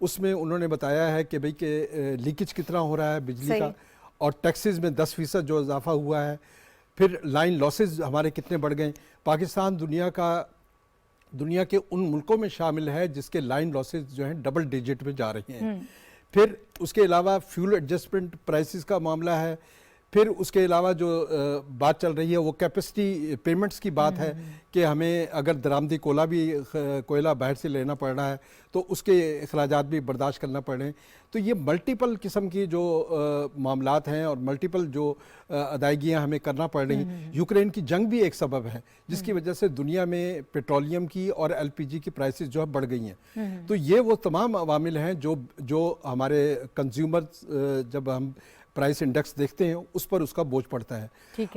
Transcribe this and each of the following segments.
اس میں انہوں نے بتایا ہے کہ بھئی کہ لیکیج کتنا ہو رہا ہے بجلی کا، اور ٹیکسز میں 10% جو اضافہ ہوا ہے، پھر لائن لاسز ہمارے کتنے بڑھ گئے. پاکستان دنیا کے ان ملکوں میں شامل ہے جس کے لائن لاسز جو ہیں ڈبل ڈیجٹ میں جا رہے ہیں. پھر اس کے علاوہ فیول ایڈجسٹمنٹ پرائسز کا معاملہ ہے. پھر اس کے علاوہ جو بات چل رہی ہے وہ کیپیسٹی پیمنٹس کی بات ہے کہ ہمیں اگر درآمدی کوئلہ باہر سے لینا پڑ رہا ہے تو اس کے اخراجات بھی برداشت کرنا پڑ رہے ہیں. تو یہ ملٹیپل قسم کی جو معاملات ہیں اور ملٹیپل جو ادائیگیاں ہمیں کرنا پڑ رہی ہیں. یوکرین کی جنگ بھی ایک سبب ہے جس کی وجہ سے دنیا میں پیٹرولیم کی اور ایل پی جی کی پرائسز جو ہے بڑھ گئی ہیں. تو یہ وہ تمام عوامل ہیں جو ہمارے کنزیومر جب ہم پرائس انڈیکس دیکھتے ہیں اس پر اس کا بوجھ پڑتا ہے.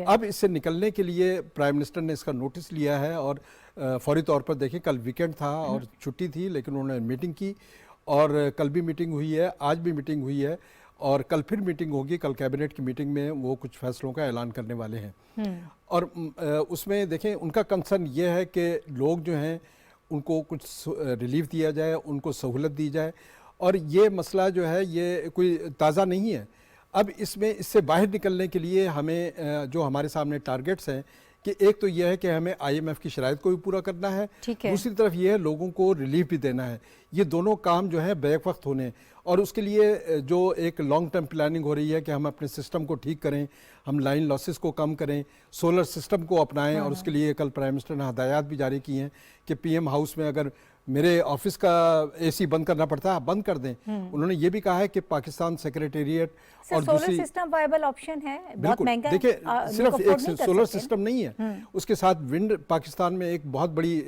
اب اس سے نکلنے کے لیے پرائم منسٹر نے اس کا نوٹس لیا ہے اور فوری طور پر دیکھیں کل ویکینڈ تھا اور چھٹی تھی لیکن انہوں نے میٹنگ کی اور کل بھی میٹنگ ہوئی ہے, آج بھی میٹنگ ہوئی ہے اور کل پھر میٹنگ ہوگی. کل کیبنٹ کی میٹنگ میں وہ کچھ فیصلوں کا اعلان کرنے والے ہیں اور اس میں دیکھیں ان کا کنسرن یہ ہے کہ لوگ جو ہیں ان کو کچھ ریلیف دیا جائے, ان کو سہولت دی جائے. اور یہ مسئلہ جو ہے یہ کوئی تازہ نہیں ہے. اب اس سے باہر نکلنے کے لیے ہمیں جو ہمارے سامنے ٹارگٹس ہیں کہ ایک تو یہ ہے کہ ہمیں آئی ایم ایف کی شرائط کو بھی پورا کرنا ہے, دوسری طرف یہ ہے لوگوں کو ریلیف بھی دینا ہے. یہ دونوں کام جو ہے بیک وقت ہونے اور اس کے لیے جو ایک لانگ ٹرم پلاننگ ہو رہی ہے کہ ہم اپنے سسٹم کو ٹھیک کریں, ہم لائن لاسز کو کم کریں, سولر سسٹم کو اپنائیں. اور اس کے لیے کل پرائم منسٹر نے ہدایات بھی جاری کی ہیں کہ پی ایم ہاؤس میں اگر میرے آفس کا اے سی بند کرنا پڑتا ہے آپ بند کر دیں. انہوں نے یہ بھی کہا ہے کہ پاکستان سیکریٹریٹ اور سولر سسٹم وائبل آپشن ہے, بہت مہنگا ہے. دیکھیں صرف ایک سولر سسٹم نہیں ہے, اس کے ساتھ ونڈ پاکستان میں ایک بہت بڑی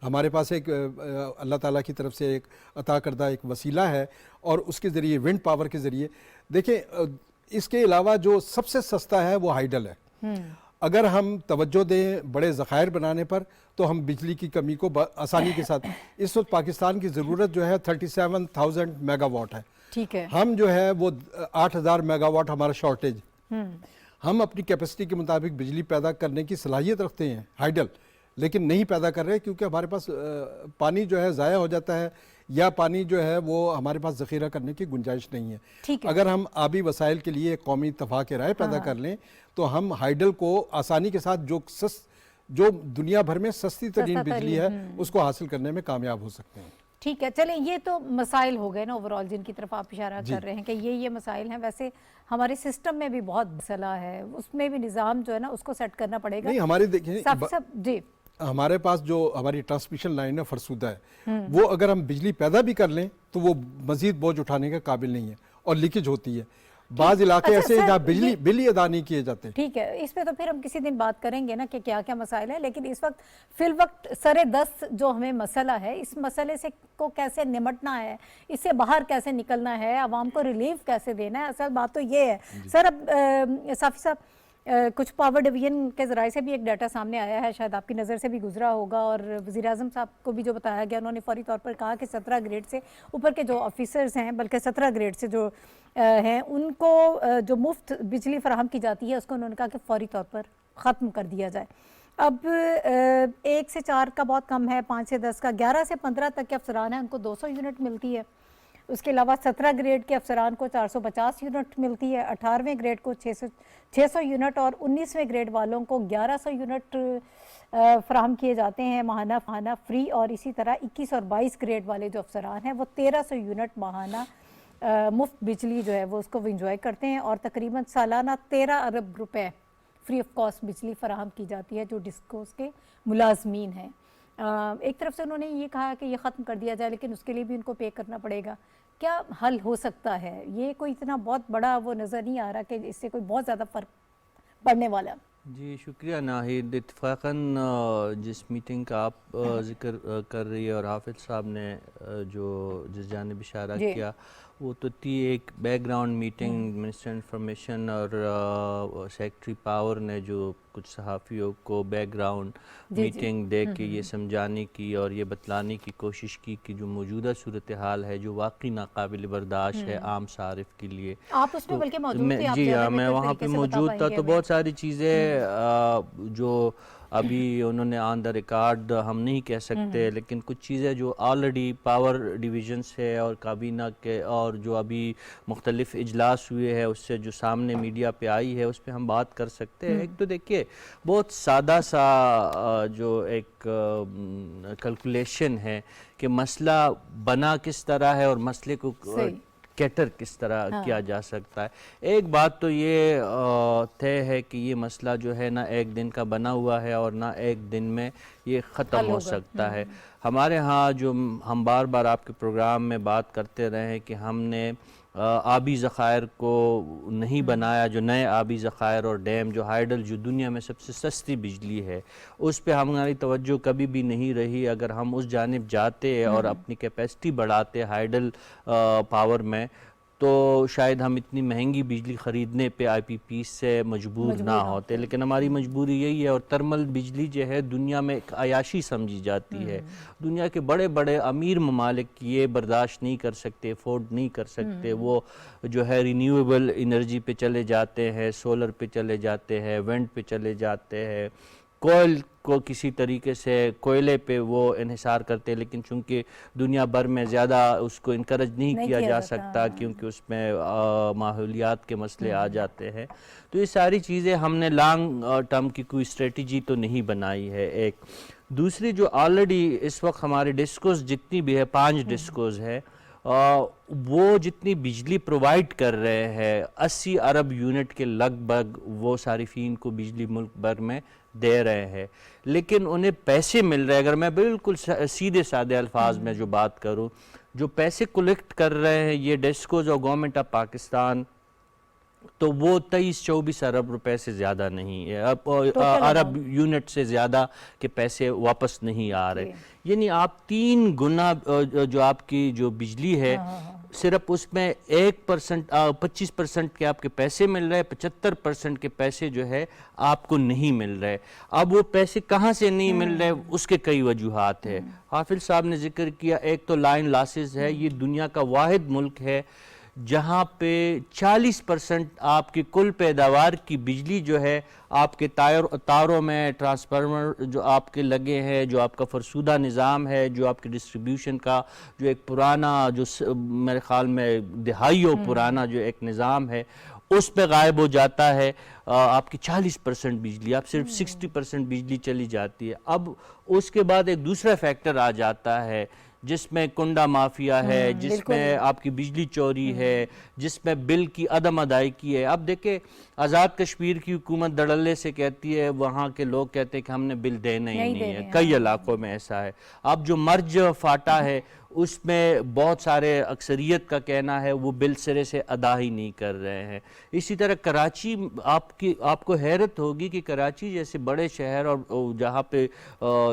ہمارے پاس ایک اللہ تعالیٰ کی طرف سے ایک عطا کردہ ایک وسیلہ ہے اور اس کے ذریعے ونڈ پاور کے ذریعے دیکھیں. اس کے علاوہ جو سب سے سستا ہے وہ ہائیڈل ہے. اگر ہم توجہ دیں بڑے ذخائر بنانے پر تو ہم بجلی کی کمی کو آسانی کے ساتھ, اس وقت پاکستان کی ضرورت جو ہے 37,000 میگا واٹ ہے. ٹھیک ہے, ہم جو ہے وہ 8,000 میگا واٹ ہمارا شارٹیج. ہم اپنی کیپیسٹی کے مطابق بجلی پیدا کرنے کی صلاحیت رکھتے ہیں ہائیڈل, لیکن نہیں پیدا کر رہے کیونکہ ہمارے پاس پانی جو ہے ضائع ہو جاتا ہے یا پانی جو ہے وہ ہمارے پاس ذخیرہ کرنے کی گنجائش نہیں ہے. اگر ہم آبی وسائل کے لیے قومی اتفاق رائے پیدا کر لیں تو ہم ہائیڈل کو آسانی کے ساتھ جو دنیا بھر میں سستی ترین بجلی ہے اس کو حاصل کرنے میں کامیاب ہو سکتے ہیں. ٹھیک ہے, چلیں یہ تو مسائل ہو گئے نا اوورال جن کی طرف آپ اشارہ کر رہے ہیں کہ یہ مسائل ہیں. ویسے ہمارے سسٹم میں بھی بہت مسئلہ ہے, اس میں بھی نظام جو ہے نا اس کو سیٹ کرنا پڑے گا. نہیں ہماری دیکھیں جی ہمارے پاس جو ہماری ٹرانسمیشن لائن ہے فرسودہ ہے, وہ اگر ہم بجلی پیدا بھی کر لیں تو وہ مزید بوجھ اٹھانے کے قابل نہیں ہے اور لیکیج ہوتی ہے. بعض علاقے ایسے ہیں جہاں بل ہی ادا نہیں کیے جاتے ہیں. ٹھیک ہے, اس پہ تو پھر ہم کسی دن بات کریں گے نا کہ کیا کیا مسائل ہیں, لیکن اس وقت فی الوقت سر دست جو ہمیں مسئلہ ہے, اس مسئلے سے کو کیسے نمٹنا ہے, اس سے باہر کیسے نکلنا ہے, عوام کو ریلیف کیسے دینا ہے, اصل بات تو یہ ہے. سر اب صافی صاحب کچھ پاور ڈویژن کے ذرائع سے بھی ایک ڈیٹا سامنے آیا ہے, شاید آپ کی نظر سے بھی گزرا ہوگا, اور وزیر اعظم صاحب کو بھی جو بتایا گیا انہوں نے فوری طور پر کہا کہ 17 گریڈ سے اوپر کے جو آفیسرز ہیں, بلکہ 17 گریڈ سے جو ہیں ان کو جو مفت بجلی فراہم کی جاتی ہے اس کو انہوں نے کہا کہ فوری طور پر ختم کر دیا جائے. اب 1 سے 4 کا بہت کم ہے, 5 سے 10 کا, 11 سے 15 تک کے افسران ہیں ان کو 200 یونٹ ملتی ہے. اس کے علاوہ 17 گریڈ کے افسران کو 450 یونٹ ملتی ہے, 18ویں گریڈ کو 600 یونٹ اور 19ویں گریڈ والوں کو 1100 یونٹ فراہم کیے جاتے ہیں ماہانہ فری. اور اسی طرح 21 اور 22 گریڈ والے جو افسران ہیں وہ 1300 یونٹ ماہانہ مفت بجلی جو ہے وہ اس کو انجوائے کرتے ہیں, اور تقریباً سالانہ 13 ارب روپے فری آف کاسٹ بجلی فراہم کی جاتی ہے جو ڈسکوز کے ملازمین ہیں. ایک طرف سے انہوں نے یہ کہا کہ یہ ختم کر دیا جائے لیکن اس کے لیے بھی ان کو پے کرنا پڑے گا. کیا حل ہو سکتا ہے؟ یہ کوئی اتنا بہت بڑا وہ نظر نہیں آ رہا کہ اس سے کوئی بہت زیادہ فرق پڑنے والا. جی شکریہ ناہید. اتفاقاً جس میٹنگ کا آپ ذکر کر رہی ہے اور حافظ صاحب نے جس جانب اشارہ کیا وہ تو تھی ایک back ground meeting. Minister information اور سیکٹری پاور نے جو کچھ صحافیوں کو بیک گراؤنڈ میٹنگ دے کے یہ سمجھانے کی اور یہ بتلانے کی کوشش کی کہ جو موجودہ صورتحال ہے جو واقعی ناقابل برداشت ہے عام صارف کے لیے. آپ اس میں بلکہ موجود تھے. جی ہاں میں وہاں پہ موجود تھا, تو بہت ساری چیزیں جو ابھی انہوں نے آن دا ریکارڈ ہم نہیں کہہ سکتے، لیکن کچھ چیزیں جو آلریڈی پاور ڈویژنس ہے اور کابینہ کے اور جو ابھی مختلف اجلاس ہوئے ہیں اس سے جو سامنے میڈیا پہ آئی ہے اس پہ ہم بات کر سکتے ہیں۔ ایک تو دیکھیے بہت سادہ سا جو ایک کیلکولیشن ہے کہ مسئلہ بنا کس طرح ہے اور مسئلے کو کیٹر کس طرح کیا جا سکتا ہے۔ ایک بات تو یہ طے ہے کہ یہ مسئلہ جو ہے نہ ایک دن کا بنا ہوا ہے اور نہ ایک دن میں یہ ختم ہو سکتا ہے۔ ہمارے ہاں جو ہم بار بار آپ کے پروگرام میں بات کرتے رہے ہیں کہ ہم نے آبی ذخائر کو نہیں بنایا، جو نئے آبی ذخائر اور ڈیم جو ہائیڈل جو دنیا میں سب سے سستی بجلی ہے اس پہ ہماری توجہ کبھی بھی نہیں رہی۔ اگر ہم اس جانب جاتے اور اپنی کیپیسٹی بڑھاتے ہائیڈل پاور میں تو شاید ہم اتنی مہنگی بجلی خریدنے پہ آئی پی پی سے مجبور نہ ہوتے، لیکن ہماری مجبوری یہی ہے۔ اور ترمل بجلی جو ہے دنیا میں ایک عیاشی سمجھی جاتی ہے، دنیا کے بڑے بڑے امیر ممالک یہ برداشت نہیں کر سکتے، افورڈ نہیں کر سکتے، وہ جو ہے رینیویبل انرجی پہ چلے جاتے ہیں، سولر پہ چلے جاتے ہیں، ونڈ پہ چلے جاتے ہیں، کوئل کو کسی طریقے سے کوئلے پہ وہ انحصار کرتے، لیکن چونکہ دنیا بھر میں زیادہ اس کو انکرج نہیں کیا جا سکتا کیونکہ اس میں ماحولیات کے مسئلے آ جاتے ہیں۔ تو یہ ساری چیزیں ہم نے لانگ ٹرم کی کوئی اسٹریٹجی تو نہیں بنائی ہے۔ ایک دوسری جو آلریڈی اس وقت ہمارے ڈسکوز جتنی بھی ہے 5 ڈسکوز ہے وہ جتنی بجلی پرووائڈ کر رہے ہیں 80 ارب یونٹ کے لگ بھگ وہ صارفین کو بجلی ملک بھر میں دے رہے ہیں، لیکن انہیں پیسے مل رہے ہیں۔ اگر میں بالکل سیدھے سادے الفاظ میں جو بات کروں، جو پیسے کلیکٹ کر رہے ہیں یہ ڈسکوز اور گورنمنٹ آف پاکستان، تو وہ 23-24 ارب روپے سے زیادہ نہیں ہے، ارب یونٹ سے زیادہ کے پیسے واپس نہیں آ رہے۔ یعنی آپ 3 گنا جو آپ کی جو بجلی ہے صرف اس میں 25% کے آپ کے پیسے مل رہے، 75% کے پیسے جو ہے آپ کو نہیں مل رہے۔ اب وہ پیسے کہاں سے نہیں مل رہے اس کے کئی وجوہات ہے۔ حافظ صاحب نے ذکر کیا، ایک تو لائن لاسز ہے، یہ دنیا کا واحد ملک ہے جہاں پہ 40% آپ کی کل پیداوار کی بجلی جو ہے آپ کے تاروں میں ٹرانسفارمر جو آپ کے لگے ہیں، جو آپ کا فرسودہ نظام ہے، جو آپ کے ڈسٹریبیوشن کا جو ایک پرانا جو میرے خیال میں دہائیوں پرانا جو ایک نظام ہے اس پہ غائب ہو جاتا ہے۔ آپ کی 40% بجلی، آپ صرف 60% بجلی چلی جاتی ہے۔ اب اس کے بعد ایک دوسرا فیکٹر آ جاتا ہے جس میں کنڈا مافیا ہے، جس میں آپ کی بجلی چوری ہے، جس میں بل کی عدم ادائیگی ہے۔ اب دیکھیں آزاد کشمیر کی حکومت دھڑلے سے کہتی ہے، وہاں کے لوگ کہتے ہیں کہ ہم نے بل دینا ہی نہیں ہے، کئی علاقوں میں ایسا ہے۔ اب جو مرج فاٹا ہے اس میں بہت سارے اکثریت کا کہنا ہے وہ بل سرے سے ادا ہی نہیں کر رہے ہیں۔ اسی طرح کراچی، آپ کو حیرت ہوگی کہ کراچی جیسے بڑے شہر اور جہاں پہ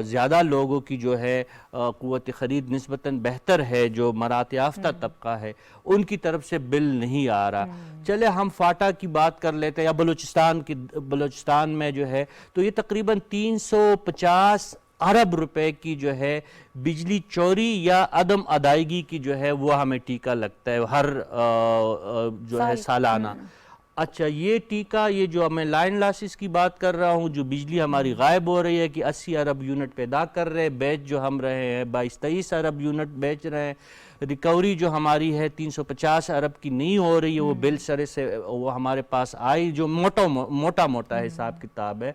زیادہ لوگوں کی جو ہے قوت خرید نسبتاً بہتر ہے، جو مرات یافتہ طبقہ ہے، ان کی طرف سے بل نہیں آ رہا۔ چلے ہم فاٹا کی بات کر لیتے ہیں یا بلوچستان میں جو ہے تو یہ تقریباً 350 ارب روپے کی جو ہے بجلی چوری یا عدم ادائیگی کی جو ہے وہ ہمیں ٹیکہ لگتا ہے ہر جو ہے سالانہ۔ اچھا یہ ٹیکہ، یہ جو میں لائن لاسز کی بات کر رہا ہوں، جو بجلی ہماری غائب ہو رہی ہے کہ 80 ارب یونٹ پیدا کر رہے ہیں، بیچ جو ہم رہے ہیں 22-23 ارب یونٹ بیچ رہے ہیں، ریکوری جو ہماری ہے 350 ارب کی نہیں ہو رہی ہے، وہ بل سرے سے وہ ہمارے پاس آئی، جو موٹا حساب کتاب ہے۔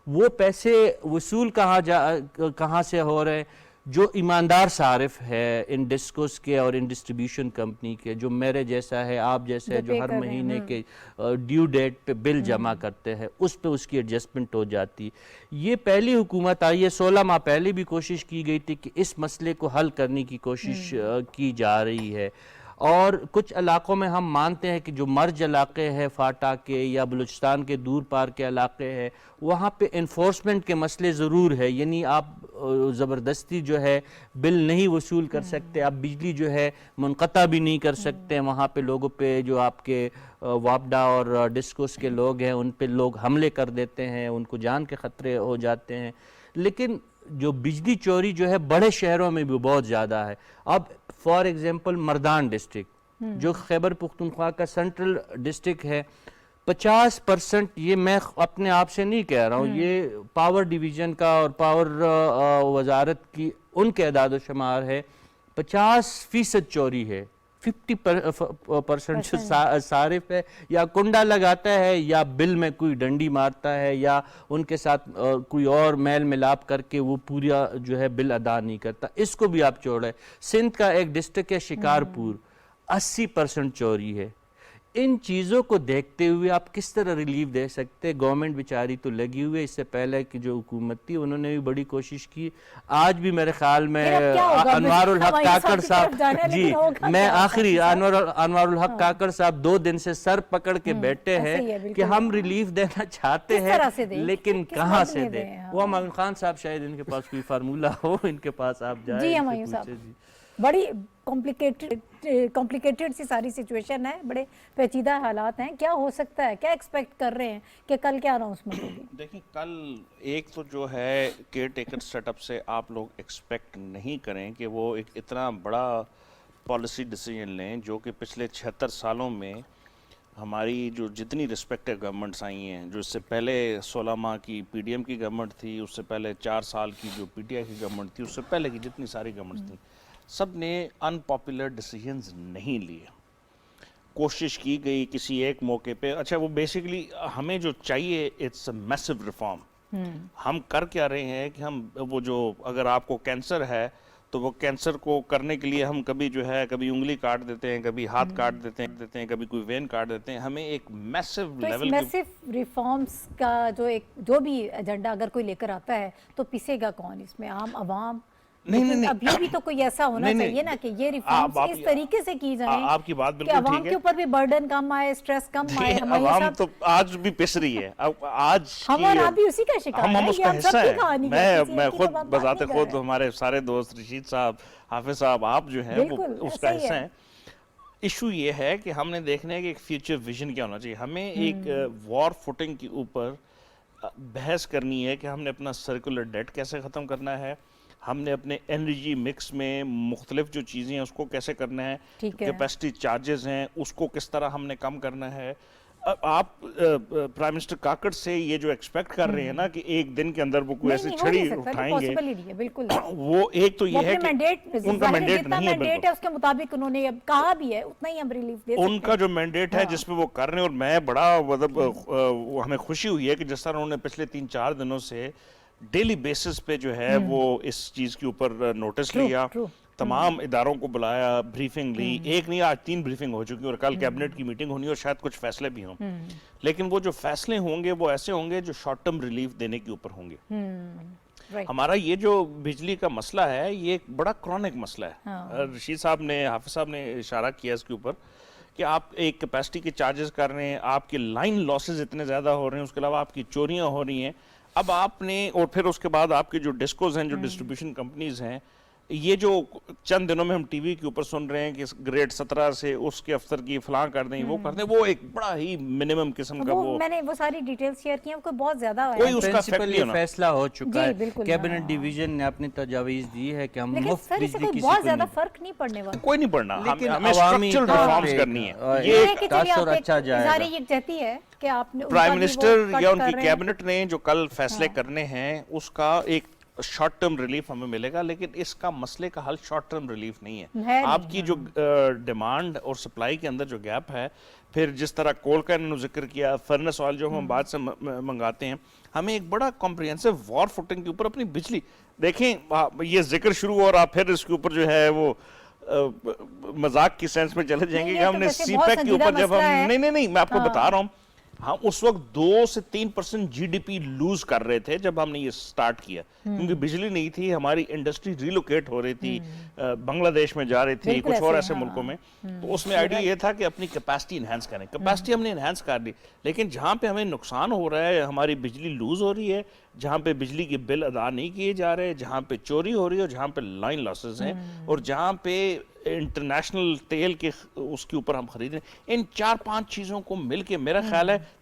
وہ پیسے وصول کہاں سے ہو رہے ہیں؟ جو ایماندار صارف ہے ان ڈسکوز کے اور ان ڈسٹریبیوشن کمپنی کے، جو میرے جیسا ہے، آپ جیسا ہے، جو ہر مہینے کے ڈیو ڈیٹ پہ بل جمع کرتے ہیں، اس پہ اس کی ایڈجسٹمنٹ ہو جاتی۔ یہ پہلی حکومت آئی ہے، 16 ماہ پہلے بھی کوشش کی گئی تھی کہ اس مسئلے کو حل کرنے کی کوشش کی جا رہی ہے۔ اور کچھ علاقوں میں ہم مانتے ہیں کہ جو مرج علاقے ہیں فاٹا کے یا بلوچستان کے دور پار کے علاقے ہیں، وہاں پہ انفورسمنٹ کے مسئلے ضرور ہے، یعنی آپ زبردستی جو ہے بل نہیں وصول کر سکتے، آپ بجلی جو ہے منقطع بھی نہیں کر سکتے، وہاں پہ لوگوں پہ جو آپ کے واپڈا اور ڈسکوس کے لوگ ہیں ان پہ لوگ حملے کر دیتے ہیں، ان کو جان کے خطرے ہو جاتے ہیں۔ لیکن جو بجلی چوری جو ہے بڑے شہروں میں بھی بہت زیادہ ہے۔ اب فار ایگزامپل مردان ڈسٹرکٹ جو خیبر پختونخوا کا سینٹرل ڈسٹرکٹ ہے، 50%، یہ میں اپنے آپ سے نہیں کہہ رہا ہوں، یہ پاور ڈویژن کا اور پاور وزارت کی ان کے اعداد و شمار ہے، 50% چوری ہے، 50% جو صارف ہے یا کنڈا لگاتا ہے یا بل میں کوئی ڈنڈی مارتا ہے یا ان کے ساتھ کوئی اور میل ملاپ کر کے وہ پورا جو ہے بل ادا نہیں کرتا. اس کو بھی آپ چھوڑیں. سندھ کا ایک ڈسٹرکٹ ہے شکارپور، 80% چوری ہے. ان چیزوں کو دیکھتے ہوئے آپ کس طرح ریلیف دے سکتے؟ گورنمنٹ بیچاری تو لگی ہوئی ہے. اس سے پہلے کی جو حکومت تھی انہوں نے بھی بڑی کوشش کی. آج بھی میرے خیال میں انوار الحق کاکڑ صاحب، جی میں آخری انوار الحق کاکڑ صاحب 2 دن سے سر پکڑ کے بیٹھے ہیں کہ ہم ریلیف دینا چاہتے ہیں لیکن کہاں سے دیں. وہ ہمایوں خان صاحب شاید ان کے پاس کوئی فارمولہ ہو، ان کے پاس آپ جائیں. جی ہمایوں صاحب، بڑی کمپلیکیٹڈ سی ساری سچویشن ہے، بڑے پیچیدہ حالات ہیں. کیا ہو سکتا ہے، کیا ایکسپیکٹ کر رہے ہیں کہ کل کیا اناؤنسمنٹ ہوگی؟ دیکھیں کل ایک تو جو ہے کیئر ٹیکر سیٹ اپ سے آپ لوگ ایکسپیکٹ نہیں کریں کہ وہ ایک اتنا بڑا پالیسی ڈیسیجن لیں جو کہ پچھلے 76 سالوں میں ہماری جو جتنی رسپیکٹیو گورنمنٹس آئی ہیں، جو اس سے پہلے 16 ماہ کی پی ڈی ایم کی گورنمنٹ تھی، اس سے پہلے 4 سال کی جو پی ٹی آئی کی گورنمنٹ تھی، اس سے پہلے کی جتنی ساری گورنمنٹس تھیں، سب نے ان پاپولر ڈیسیجنز نہیں لیے. کوشش کی گئی کسی ایک موقع پہ. اچھا وہ بیسیکلی ہمیں جو چاہیے اٹس اے میسو ریفارم. ہم کر کیا رہے ہیں کہ ہم وہ جو اگر آپ کو کینسر ہے تو وہ کینسر کو کرنے کے لیے ہم کبھی جو ہے کبھی انگلی کاٹ دیتے ہیں، کبھی ہاتھ کاٹ دیتے ہیں، کبھی کوئی وین کاٹ دیتے ہیں. ہمیں ایک میسو لیول میسو ریفارمز کا جو بھی ایجنڈا اگر کوئی لے کر آتا ہے تو پیسے گا کون اس میں؟ عام عوام؟ نہیں، ابھی بھی تو کوئی ایسا ہونا چاہیے نا کہ یہ ریفارمز اس طریقے سے کی جائیں آپ کی بات کہ بالکل عوام ٹھیک ہے، کے اوپر بھی برڈن کم آئے، سٹریس کم آئے. عوام تو آج بھی پس رہی ہے. آج ہم اور آپ بھی اسی کا شکار ہیں، ہم اس یہ کا ہم سب حصہ کی کہانی ہے. میں خود بذات خود ہمارے سارے دوست رشید صاحب، حافظ صاحب، آپ جو ہیں وہ اس کا حصہ ہیں. ایشو یہ ہے کہ ہم نے دیکھنا ہے کہ ایک فیوچر ویژن کیا ہونا چاہیے. ہمیں ایک وار فوٹنگ کے اوپر بحث کرنی ہے کہ ہم نے اپنا سرکولر ڈیٹ کیسے ختم کرنا ہے، ہم نے اپنے انرجی مکس میں مختلف جو چیزیں ہیں اس کو کیسے کرنا ہے، کیپیسٹی چارجز ہیں اس کو کس طرح ہم نے کم کرنا ہے. آپ پرائم منسٹر کاکڑ سے یہ جو ایکسپیکٹ کر رہے ہیں نا کہ ایک دن کے اندر وہ کوئی ایسی چھڑی اٹھائیں گے، وہ ایک تو یہ ہے کہ ان کا مینڈیٹ نہیں ہے. بالکل اس کے مطابق انہوں نے اب کہا بھی ہے اتنا ہی ہم ریلیف دے سکتے ہیں. ان کا جو مینڈیٹ ہے جس پہ وہ کر رہے ہیں، اور میں بڑا مطلب ہمیں خوشی ہوئی ہے کہ جس طرح انہوں نے پچھلے 3-4 دنوں سے ڈیلی بیسس پہ جو ہے وہ اس چیز کے اوپر نوٹس لیا، تمام اداروں کو بلایا، بریفنگ لی. ایک نہیں، آج 3 بریفنگ ہو چکی اور کل کیبنٹ کی میٹنگ ہونی اور شاید کچھ فیصلے بھی ہوں. لیکن وہ جو فیصلے ہوں گے وہ ایسے ہوں گے جو شارٹ ٹرم ریلیف دینے کے اوپر ہوں گے. ہمارا یہ جو بجلی کا مسئلہ ہے یہ ایک بڑا کرونک مسئلہ ہے. رشید صاحب نے، حافظ صاحب نے اشارہ کیا اس کے اوپر کہ آپ ایک کیپیسٹی کے چارجز کر رہے ہیں، آپ کے لائن لاسز اتنے زیادہ ہو رہے ہیں، اس کے علاوہ آپ کی چوریاں ہو رہی ہیں. اب آپ نے، اور پھر اس کے بعد آپ کے جو ڈسکوز ہیں، جو ڈسٹریبیوشن کمپنیز ہیں، یہ جو چند دنوں میں ہم ٹی وی کے اوپر سن رہے ہیں کہ گریڈ 17 سے اس کے افسر کی فلاں کر دیں، وہ کر دیں، وہ ایک بڑا ہی منیمم قسم کا وہ میں نے وہ ساری ڈیٹیلز شیئر کی ہیں، کوئی بہت زیادہ کوئی اس کا پرنسپل یہ فیصلہ ہو چکا ہے. کیبنٹ ڈویژن نے اپنی تجاویز دی ہے کہ ہم مفت بجلی کسی بہت زیادہ فرق نہیں پڑنے والا، کوئی نہیں پڑنا. لیکن ہمیں اسٹرکچرل ریفارمز کرنی ہے. یہ تاثر اچھا جائے گا. یہ کہتی ہے کہ آپ نے پرائم منسٹر یا ان کی کیبنٹ نے جو کل فیصلے کرنے ہیں اس کا ایک شارٹ ٹرم ریلیف ہمیں ملے گا، لیکن اس کا مسئلے کا حل شارٹ ٹرم ریلیف نہیں ہے. آپ کی جو ڈیمانڈ اور سپلائی کے اندر جو گیپ ہے، پھر جس طرح کول کا انہوں نے ذکر کیا، فرنس آئل جو ہم بعد سے منگاتے ہیں، ہمیں ایک بڑا کمپریہنسو وار فوٹنگ کے اوپر اپنی بجلی دیکھیں. یہ ذکر شروع اور آپ پھر اس کے اوپر جو ہے وہ مذاق کی سینس میں چلے جائیں گے کہ ہم نے سی پیک کے اوپر جب ہم نہیں میں آپ کو بتا رہا ہوں، ہم اس وقت 2 سے 3% جی ڈی پی لوز کر رہے تھے جب ہم نے یہ سٹارٹ کیا، کیونکہ بجلی نہیں تھی. ہماری انڈسٹری ریلوکیٹ ہو رہی تھی، بنگلہ دیش میں جا رہی تھی، کچھ اور ایسے ملکوں میں. تو اس میں آئیڈیا یہ تھا کہ اپنی کیپیسٹی انہینس کریں. کیپیسٹی ہم نے انہینس کر لی، لیکن جہاں پہ ہمیں نقصان ہو رہا ہے، ہماری بجلی لوز ہو رہی ہے، جہاں پہ بجلی کے بل ادا نہیں کیے جا رہے، جہاں پہ چوری ہو رہی ہے، اور جہاں پہ لائن لاسز ہیں، اور جہاں پہ انٹرنیشنل تیل کے اس کے اوپر ہم خرید رہے ہیں، ان 4-5 چیزوں کو مل کے میرا خیال ہے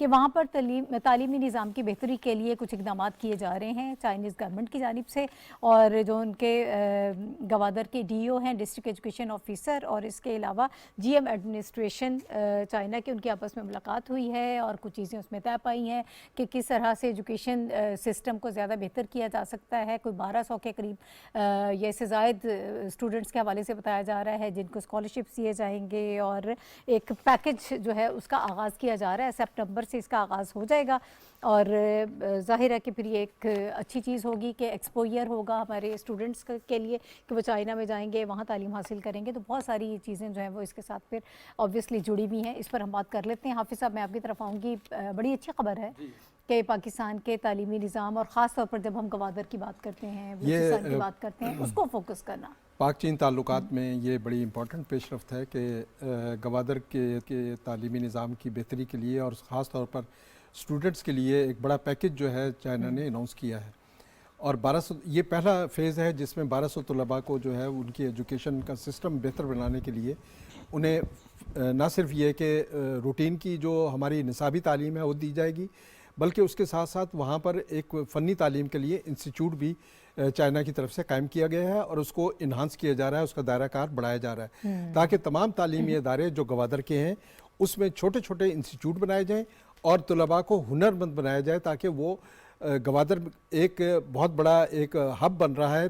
کہ وہاں پر تعلیمی نظام کی بہتری کے لیے کچھ اقدامات کیے جا رہے ہیں چائنیز گورنمنٹ کی جانب سے، اور جو ان کے گوادر کے ڈی او ہیں ڈسٹرکٹ ایجوکیشن آفیسر، اور اس کے علاوہ جی ایم ایڈمنسٹریشن چائنا کی، ان کی آپس میں ملاقات ہوئی ہے اور کچھ چیزیں اس میں طے پائی ہیں کہ کس طرح سے ایجوکیشن سسٹم کو زیادہ بہتر کیا جا سکتا ہے۔ کوئی 1200 کے قریب یا اس سے زائد اسٹوڈنٹس کے حوالے سے بتایا جا رہا ہے جن کو اسکالرشپس دیے جائیں گے، اور ایک پیکج جو ہے اس کا آغاز کیا جا رہا ہے، سپٹمبر سے اس کا آغاز ہو جائے گا، اور ظاہر ہے کہ پھر یہ ایک اچھی چیز ہوگی کہ ایکسپوئر ہوگا ہمارے اسٹوڈنٹس کے لیے کہ وہ چائنا میں جائیں گے، وہاں تعلیم حاصل کریں گے، تو بہت ساری چیزیں جو ہیں وہ اس کے ساتھ پھر آبویسلی جڑی ہوئی ہیں۔ اس پر ہم بات کر لیتے ہیں۔ حافظ صاحب میں آپ کی طرف آؤں گی، بڑی اچھی خبر ہے کہ پاکستان کے تعلیمی نظام، اور خاص طور پر جب ہم گوادر کی بات کرتے ہیں، بلوچستان کی بات کرتے ہیں، اس کو فوکس کرنا پاک چین تعلقات میں یہ بڑی امپورٹنٹ پیش رفت ہے کہ گوادر کے تعلیمی نظام کی بہتری کے لیے اور خاص طور پر اسٹوڈنٹس کے لیے ایک بڑا پیکج جو ہے چائنا نے اناؤنس کیا ہے، اور 1200 یہ پہلا فیز ہے جس میں 1200 طلباء کو جو ہے ان کی ایجوکیشن کا سسٹم بہتر بنانے کے لیے انہیں نہ صرف یہ کہ روٹین کی جو ہماری نصابی تعلیم ہے وہ دی جائے گی، بلکہ اس کے ساتھ ساتھ وہاں پر ایک فنی تعلیم کے لیے انسٹیٹیوٹ بھی چائنا کی طرف سے قائم کیا گیا ہے، اور اس کو انہانس کیا جا رہا ہے، اس کا دائرہ کار بڑھایا جا رہا ہے تاکہ تمام تعلیمی ادارے جو گوادر کے ہیں اس میں چھوٹے چھوٹے انسٹیٹیوٹ بنائے جائیں اور طلباء کو ہنرمند بنایا جائے، تاکہ وہ گوادر ایک بہت بڑا ایک ہب بن رہا ہے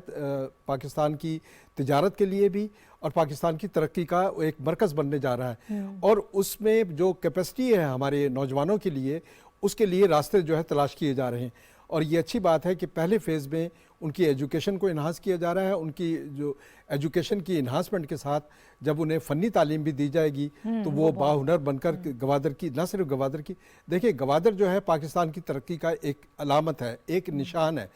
پاکستان کی تجارت کے لیے بھی، اور پاکستان کی ترقی کا ایک مرکز بننے جا رہا ہے، اور اس میں جو کیپیسٹی ہے ہمارے نوجوانوں کے لیے اس کے لیے راستے جو ہے تلاش کیے جا رہے ہیں، اور یہ اچھی بات ہے کہ پہلے فیز میں ان کی ایجوکیشن کو انہانس کیا جا رہا ہے۔ ان کی جو ایجوکیشن کی انہانسمنٹ کے ساتھ جب انہیں فنی تعلیم بھی دی جائے گی تو وہ باہنر بن کر گوادر کی، نہ صرف گوادر کی، دیکھیں گوادر جو ہے پاکستان کی ترقی کا ایک علامت ہے، ایک نشان ہے،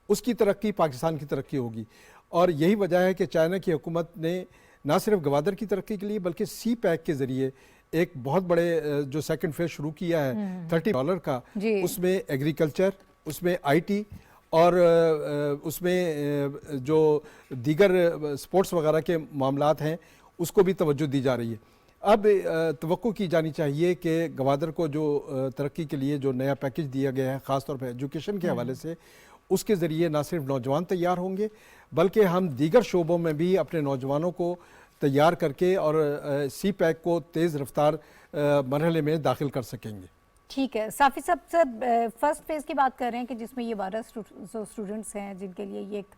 اس کی ترقی پاکستان کی ترقی ہوگی، اور یہی وجہ ہے کہ چائنا کی حکومت نے نہ صرف گوادر کی ترقی کے لیے بلکہ سی پیک کے ذریعے ایک بہت بڑے جو سیکنڈ فیز شروع کیا ہے $30 کا، اس میں ایگریکلچر، اس میں آئی ٹی، اور اس میں جو دیگر سپورٹس وغیرہ کے معاملات ہیں اس کو بھی توجہ دی جا رہی ہے۔ اب توقع کی جانی چاہیے کہ گوادر کو جو ترقی کے لیے جو نیا پیکج دیا گیا ہے خاص طور پہ ایجوکیشن کے حوالے سے، اس کے ذریعے نہ صرف نوجوان تیار ہوں گے بلکہ ہم دیگر شعبوں میں بھی اپنے نوجوانوں کو تیار کر کے اور سی پیک کو تیز رفتار مرحلے میں داخل کر سکیں گے۔ ٹھیک ہے صافی صاحب، سب فرسٹ فیز کی بات کر رہے ہیں کہ جس میں یہ 1200 اسٹوڈنٹس ہیں جن کے لیے یہ ایک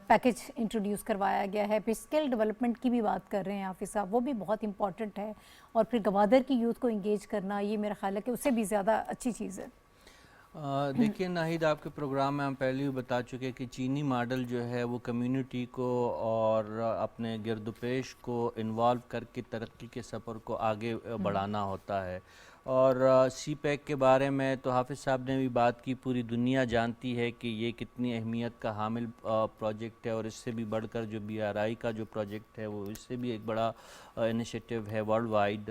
پیکج انٹروڈیوس کروایا گیا ہے، پھر اسکل ڈیولپمنٹ کی بھی بات کر رہے ہیں حافظ صاحب، وہ بھی بہت امپورٹنٹ ہے، اور پھر گوادر کی یوتھ کو انگیج کرنا یہ میرا خیال ہے کہ اس سے بھی زیادہ اچھی چیز ہے۔ دیکھیے ناہید، آپ کے پروگرام میں ہم پہلے بھی بتا چکے کہ چینی ماڈل جو ہے وہ کمیونٹی کو اور اپنے گرد و پیش کو انوالو کر کے ترقی کے سفر کو آگے بڑھانا ہوتا ہے، اور سی پیک کے بارے میں تو حافظ صاحب نے بھی بات کی، پوری دنیا جانتی ہے کہ یہ کتنی اہمیت کا حامل پروجیکٹ ہے، اور اس سے بھی بڑھ کر جو بی آر آئی کا جو پروجیکٹ ہے وہ اس سے بھی ایک بڑا انیشیٹو ہے ورلڈ وائڈ۔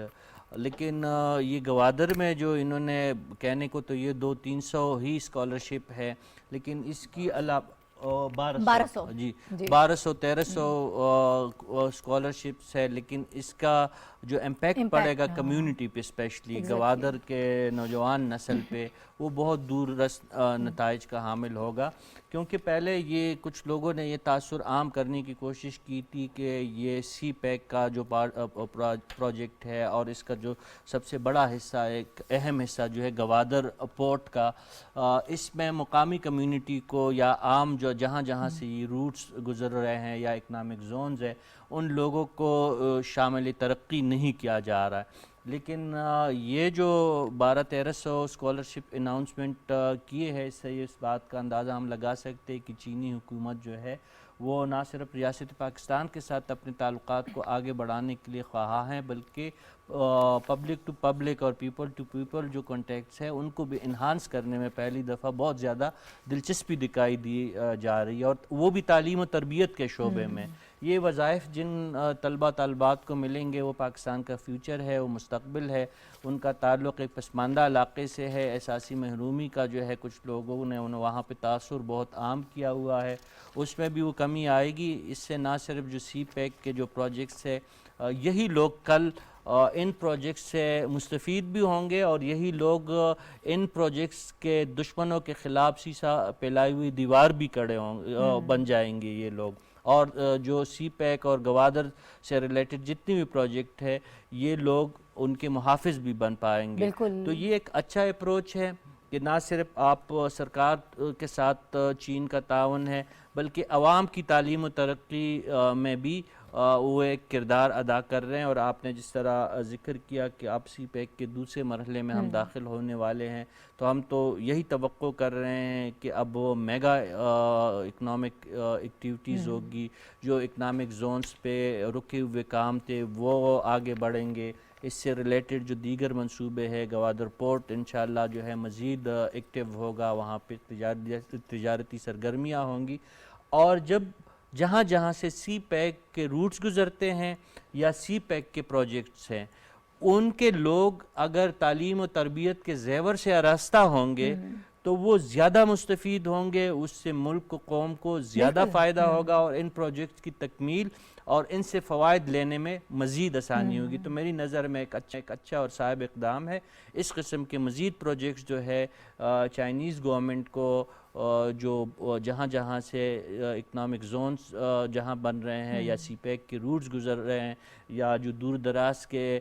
لیکن یہ گوادر میں جو انہوں نے کہنے کو تو یہ 200-300 ہی اسکالرشپ ہے، لیکن اس کی علاوہ 1200-1300 اسکالرشپس ہے، لیکن اس کا جو امپیکٹ پڑے گا کمیونٹی پہ، اسپیشلی گوادر کے نوجوان نسل پہ، وہ بہت دور رس نتائج کا حامل ہوگا، کیونکہ پہلے یہ کچھ لوگوں نے یہ تاثر عام کرنے کی کوشش کی تھی کہ یہ سی پیک کا جو پروجیکٹ ہے اور اس کا جو سب سے بڑا حصہ، ایک اہم حصہ جو ہے گوادر پورٹ کا، اس میں مقامی کمیونٹی کو یا عام جو جہاں سے یہ روٹس گزر رہے ہیں یا اکنامک زونز ہے ان لوگوں کو شامل ترقی نہیں کیا جا رہا ہے۔ لیکن یہ جو 1200-1300 اسکالرشپ اناؤنسمنٹ کیے ہے، اس سے اس بات کا اندازہ ہم لگا سکتے ہیں کہ چینی حکومت جو ہے وہ نہ صرف ریاست پاکستان کے ساتھ اپنے تعلقات کو آگے بڑھانے کے لیے خواہاں ہیں، بلکہ پبلک ٹو پبلک اور پیپل ٹو پیپل جو کانٹیکٹس ہیں ان کو بھی انہانس کرنے میں پہلی دفعہ بہت زیادہ دلچسپی دکھائی دی جا رہی ہے، اور وہ بھی تعلیم و تربیت کے شعبے میں۔ یہ وظائف جن طالبات کو ملیں گے وہ پاکستان کا فیوچر ہے، وہ مستقبل ہے، ان کا تعلق ایک پسماندہ علاقے سے ہے، احساسی محرومی کا جو ہے کچھ لوگوں نے وہاں پہ تاثر بہت عام کیا ہوا ہے، اس میں بھی وہ کمی آئے گی۔ اس سے نہ صرف جو سی پیک کے جو پروجیکٹس ہے، یہی لوگ کل ان پروجیکٹس سے مستفید بھی ہوں گے اور یہی لوگ ان پروجیکٹس کے دشمنوں کے خلاف سیسا پھیلائی ہوئی دیوار بھی بن جائیں گے یہ لوگ. اور جو سی پیک اور گوادر سے ریلیٹڈ جتنی بھی پروجیکٹ ہے یہ لوگ ان کے محافظ بھی بن پائیں گے. تو یہ ایک اچھا اپروچ ہے کہ نہ صرف آپ سرکار کے ساتھ چین کا تعاون ہے بلکہ عوام کی تعلیم و ترقی میں بھی وہ ایک کردار ادا کر رہے ہیں. اور آپ نے جس طرح ذکر کیا کہ آپ سی پیک کے دوسرے مرحلے میں ہم داخل ہونے والے ہیں تو ہم تو یہی توقع کر رہے ہیں کہ اب وہ میگا اکنامک ایکٹیویٹیز ہوگی, جو اکنامک زونز پہ رکے ہوئے کام تھے وہ آگے بڑھیں گے. اس سے ریلیٹڈ جو دیگر منصوبے ہیں, گوادر پورٹ انشاءاللہ جو ہے مزید ایکٹیو ہوگا, وہاں پہ تجارتی سرگرمیاں ہوں گی. اور جہاں جہاں سے سی پیک کے روٹس گزرتے ہیں یا سی پیک کے پروجیکٹس ہیں, ان کے لوگ اگر تعلیم و تربیت کے زیور سے آراستہ ہوں گے تو وہ زیادہ مستفید ہوں گے, اس سے ملک و قوم کو زیادہ فائدہ ہوگا اور ان پروجیکٹس کی تکمیل اور ان سے فوائد لینے میں مزید آسانی ہوگی. تو میری نظر میں ایک اچھا اور صاحب اقدام ہے. اس قسم کے مزید پروجیکٹس جو ہے چائنیز گورنمنٹ کو جو جہاں جہاں سے اکنامک زونز جہاں بن رہے ہیں یا سی پیک کے روٹس گزر رہے ہیں یا جو دور دراز کے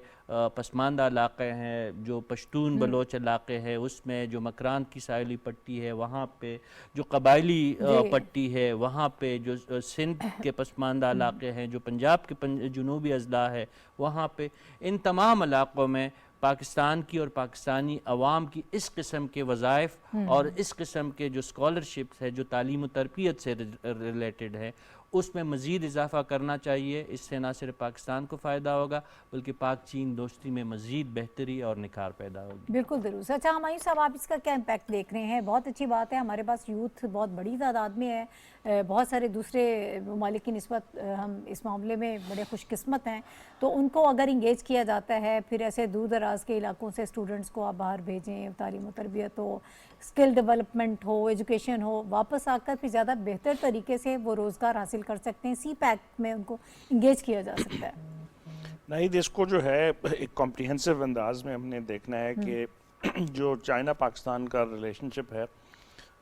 پسماندہ علاقے ہیں, جو پشتون بلوچ علاقے ہیں, اس میں جو مکران کی ساحلی پٹی ہے وہاں پہ, جو قبائلی پٹی ہے وہاں پہ, جو سندھ کے پسماندہ علاقے ہیں, جو پنجاب کے جنوبی اضلاع ہے وہاں پہ, ان تمام علاقوں میں پاکستان کی اور پاکستانی عوام کی اس قسم کے وظائف اور اس قسم کے جو اسکالرشپس ہے جو تعلیم و تربیت سے ریلیٹڈ ہے اس میں مزید اضافہ کرنا چاہیے. اس سے نہ صرف پاکستان کو فائدہ ہوگا بلکہ پاک چین دوستی میں مزید بہتری اور نکھار پیدا ہوگی. بالکل درست. اچھا ہمایوں صاحب, آپ اس کا کیا امپیکٹ دیکھ رہے ہیں؟ بہت اچھی بات ہے, ہمارے پاس یوتھ بہت بڑی تعداد میں ہے, بہت سارے دوسرے ممالک کی نسبت ہم اس معاملے میں بڑے خوش قسمت ہیں, تو ان کو اگر انگیج کیا جاتا ہے, پھر ایسے دور دراز کے علاقوں سے اسٹوڈنٹس کو آپ باہر بھیجیں, تعلیم و تربیت ہو, اسکل ڈیولپمنٹ ہو, ایجوکیشن ہو, واپس آ کر پھر زیادہ بہتر طریقے سے وہ روزگار حاصل کر سکتے ہیں. سی پیک میں ان کو انگیج کیا جا سکتا ہے. نہیں, اس کو جو ہے ایک کمپریہنسو انداز میں ہم نے دیکھنا ہے کہ جو چائنا پاکستان کا ریلیشن شپ ہے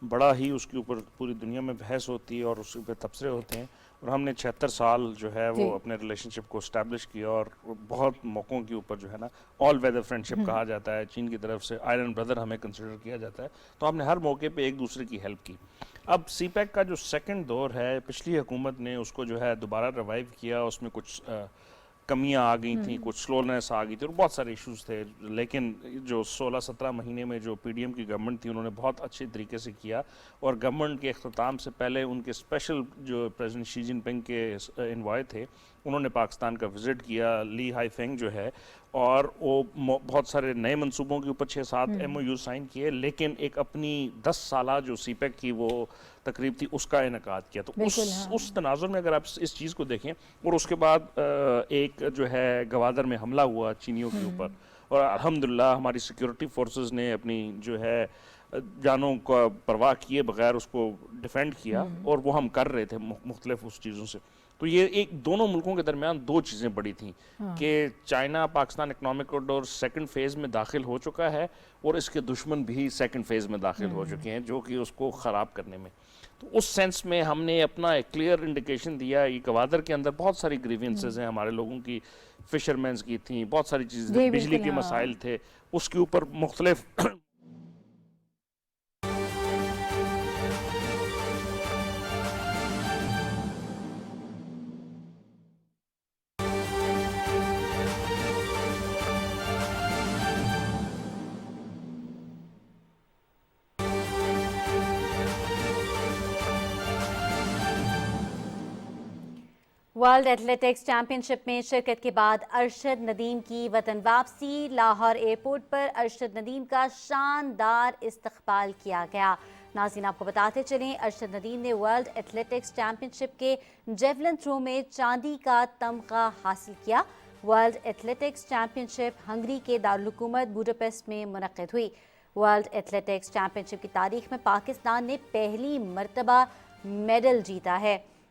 بڑا ہی اس کے اوپر پوری دنیا میں بحث ہوتی ہے اور اس پہ تبصرے ہوتے ہیں, اور ہم نے 76 سال جو ہے وہ اپنے ریلیشن شپ کو اسٹیبلش کیا اور بہت موقعوں کے اوپر جو ہے نا آل ویدر فرینڈ شپ کہا جاتا ہے, چین کی طرف سے آئرن بردر ہمیں کنسیڈر کیا جاتا ہے, تو ہم نے ہر موقع پہ ایک دوسرے کی ہیلپ کی. اب سی پیک کا جو سیکنڈ دور ہے, پچھلی حکومت نے اس کو جو ہے دوبارہ ریوائیو کیا, اس میں کچھ کمیاں آ گئی تھیں, کچھ سلونیس آ گئی تھی اور بہت سارے ایشوز تھے, لیکن جو 16-17 مہینے میں جو پی ڈی ایم کی گورنمنٹ تھی انہوں نے بہت اچھے طریقے سے کیا, اور گورنمنٹ کے اختتام سے پہلے ان کے اسپیشل جو پریزیڈنٹ شی جن پنگ کے انوائے تھے انہوں نے پاکستان کا وزٹ کیا, لی ہائی فینگ جو ہے, اور وہ بہت سارے نئے منصوبوں کے اوپر 6-7 ایم او یو سائن کیے, لیکن ایک اپنی 10 سالہ جو سی پیک کی وہ تقریب تھی اس کا انعقاد کیا. تو اس تناظر میں اگر آپ اس چیز کو دیکھیں, اور اس کے بعد ایک جو ہے گوادر میں حملہ ہوا چینیوں کے اوپر, اور الحمدللہ ہماری سیکیورٹی فورسز نے اپنی جو ہے جانوں کا پرواہ کیے بغیر اس کو ڈیفینڈ کیا, اور وہ ہم کر رہے تھے مختلف اس چیزوں سے. تو یہ ایک دونوں ملکوں کے درمیان دو چیزیں بڑی تھیں کہ China Pakistan economic corridor second phase میں داخل ہو چکا ہے, اور اس کے دشمن بھی سیکنڈ فیز میں داخل ہو چکے ہیں جو کہ اس کو خراب کرنے میں. تو اس سینس میں ہم نے اپنا ایک کلیئر انڈیکیشن دیا. یہ گوادر کے اندر بہت ساری گریوینسز ہیں ہمارے لوگوں کی, فشرمینز کی تھیں, بہت ساری چیزیں, بجلی کے مسائل تھے, اس کے اوپر مختلف ورلڈ ایتھلیٹکس چیمپئن شپ میں شرکت کے بعد ارشد ندیم کی وطن واپسی. لاہور ایئرپورٹ پر ارشد ندیم کا شاندار استقبال کیا گیا. ناظرین آپ کو بتاتے چلیں, ارشد ندیم نے ورلڈ ایتھلیٹکس چیمپئن شپ کے جیولن تھرو میں چاندی کا تمغہ حاصل کیا. ورلڈ ایتھلیٹکس چیمپئن شپ ہنگری کے دارالحکومت بوڈاپیسٹ میں منعقد ہوئی. ورلڈ ایتھلیٹکس چیمپئن شپ کی تاریخ میں پاکستان نے پہلی مرتبہ میڈل جیتا ہے.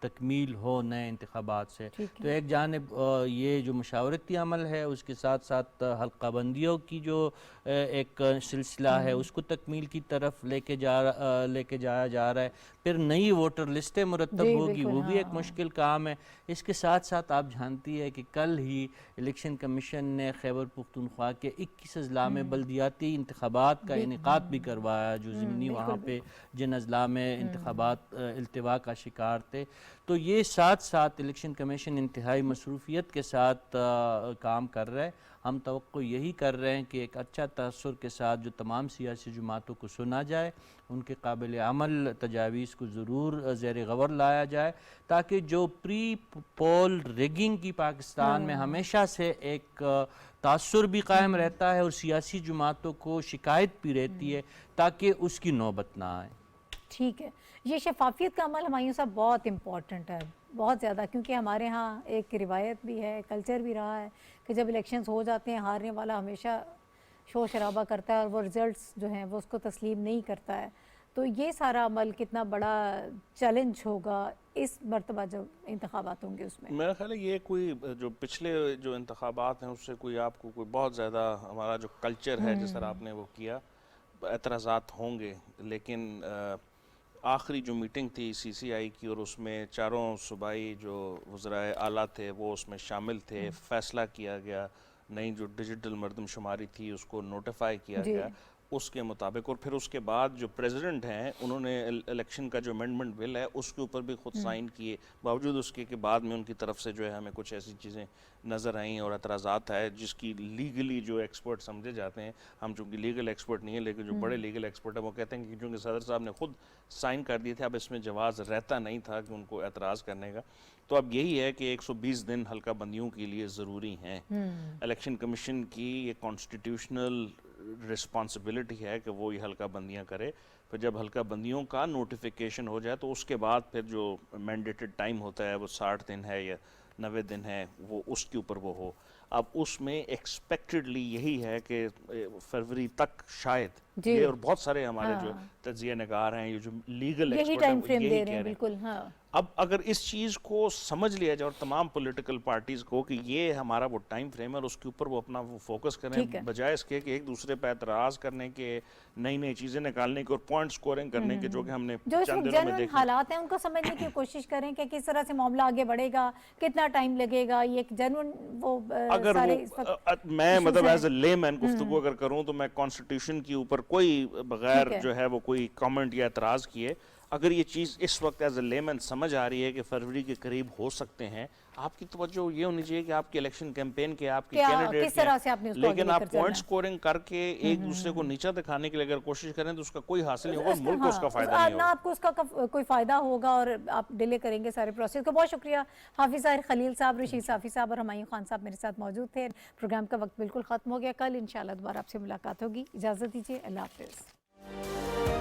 تکمیل ہو نئے انتخابات سے. تو ایک جانب یہ جو مشاورتی عمل ہے اس کے ساتھ ساتھ حلقہ بندیوں کی جو ایک سلسلہ ہے اس کو تکمیل کی طرف لے کے جایا جا رہا ہے. پھر نئی ووٹر لسٹیں مرتب ہوگی, وہ بھی ایک مشکل کام ہے. اس کے ساتھ ساتھ آپ جانتی ہے کہ کل ہی الیکشن کمیشن نے خیبر پختونخوا کے 21 اضلاع میں بلدیاتی انتخابات کا انعقاد بھی کروایا, جو ضمنی وہاں پہ جن اضلاع میں انتخابات التوا کا شکار تھے. تو یہ ساتھ ساتھ الیکشن کمیشن انتہائی مصروفیت کے ساتھ کام کر رہا ہے. ہم توقع یہی کر رہے ہیں کہ ایک اچھا تاثر کے ساتھ جو تمام سیاسی جماعتوں کو سنا جائے, ان کے قابل عمل تجاویز کو ضرور زیر غور لایا جائے, تاکہ جو پری پول ریگنگ کی پاکستان میں ہمیشہ سے ایک تاثر بھی قائم رہتا ہے اور سیاسی جماعتوں کو شکایت بھی رہتی ہے, تاکہ اس کی نوبت نہ آئے. ٹھیک ہے, یہ شفافیت کا عمل ہمایوں صاحب بہت امپورٹنٹ ہے, بہت زیادہ, کیونکہ ہمارے ہاں ایک روایت بھی ہے, کلچر بھی رہا ہے کہ جب الیکشنز ہو جاتے ہیں ہارنے والا ہمیشہ شور شرابہ کرتا ہے اور وہ رزلٹس جو ہیں وہ اس کو تسلیم نہیں کرتا ہے. تو یہ سارا عمل کتنا بڑا چیلنج ہوگا اس مرتبہ جب انتخابات ہوں گے اس میں؟ میرا خیال ہے یہ کوئی جو پچھلے جو انتخابات ہیں اس سے کوئی آپ کو کوئی بہت زیادہ ہمارا جو کلچر ہے جس طرح آپ نے وہ کیا, اعتراضات ہوں گے, لیکن آخری جو میٹنگ تھی سی سی آئی کی اور اس میں چاروں صوبائی جو وزرائے اعلیٰ تھے وہ اس میں شامل تھے, فیصلہ کیا گیا, نئی جو ڈیجیٹل مردم شماری تھی اس کو نوٹیفائی کیا گیا اس کے مطابق, اور پھر اس کے بعد جو پریزیڈنٹ ہیں انہوں نے الیکشن کا جو امینڈمنٹ بل ہے اس کے اوپر بھی خود سائن کیے, باوجود اس کے کہ بعد میں ان کی طرف سے جو ہے ہمیں کچھ ایسی چیزیں نظر آئیں اور اعتراضات آئے جس کی لیگلی جو ایکسپرٹ سمجھے جاتے ہیں, ہم چونکہ لیگل ایکسپرٹ نہیں ہیں لیکن جو بڑے لیگل ایکسپرٹ ہیں وہ کہتے ہیں کہ چونکہ صدر صاحب نے خود سائن کر دیے تھے اب اس میں جواز رہتا نہیں تھا کہ ان کو اعتراض کرنے کا. تو اب یہی ہے کہ 120 دن حلقہ بندیوں کے لیے ضروری ہیں. الیکشن کمیشن کی یہ کانسٹیٹیوشنل رسپانسبلٹی ہے کہ وہ یہ حلقہ بندیاں کرے. پھر جب حلقہ بندیوں کا نوٹیفیکیشن ہو جائے تو اس کے بعد پھر جو مینڈیٹڈ ٹائم ہوتا ہے وہ 60 دن ہے یا 90 دن ہے, وہ اس کے اوپر وہ ہو. اب اس میں ایکسپیکٹڈلی یہی ہے کہ فروری تک شاید یہ, اور بہت سارے ہمارے جو تجزیہ نگار ہیں یہ جو لیگل ایکسپرٹ ہیں وہ یہی کہہ رہے ہیں. اب اگر اس چیز کو سمجھ لیا جائے اور تمام پولیٹیکل پارٹیز کو کہ یہ ہمارا وہ ٹائم فریم ہے اور اس کے اوپر وہ اپنا وہ فوکس کریں, بجائے اس کے کہ ایک دوسرے پہ اعتراض کرنے کے, نئی نئی چیزیں نکالنے کے اور پوائنٹ سکورنگ کرنے کے, جو کہ ہم نے چند دنوں میں دیکھا حالات ہیں ان کو سمجھنے کی کوشش کریں کہ کس طرح سے معاملہ آگے بڑھے گا, کتنا ٹائم لگے گا. یہ ایک جنون وہ اگر میں مطلب ایز اے لے مین گفتگو اگر کروں تو میں کانسٹیٹیوشن کے اوپر کوئی بغیر جو ہے وہ کوئی کامنٹ یا اعتراض کیے, اگر یہ چیز اس وقت ایز اے لیمن سمجھ آ رہی ہے کہ فروری کے قریب ہو سکتے ہیں, آپ کی توجہ یہ ہونی چاہیے کہ آپ کے الیکشن کیمپین کے آپ کے کینڈیڈیٹ ہیں, لیکن آپ پوائنٹ سکورنگ کر کے ایک دوسرے کو نیچا دکھانے کے لیے اگر کوشش کریں تو اس کا کوئی حاصل نہیں ہوگا, ملک کو اس کا فائدہ نہیں ہوگا. نہ آپ کو اس کا کوئی فائدہ ہوگا اور آپ ڈیلے کریں گے سارے پروسیس کو. بہت شکریہ حافظ ظاہر خلیل صاحب, رشید صافی صاحب اور ہمایوں خان صاحب میرے ساتھ موجود تھے. پروگرام کا وقت بالکل ختم ہو گیا, کل انشاءاللہ دوبارہ آپ سے ملاقات ہوگی. اجازت دیجیے, اللہ حافظ.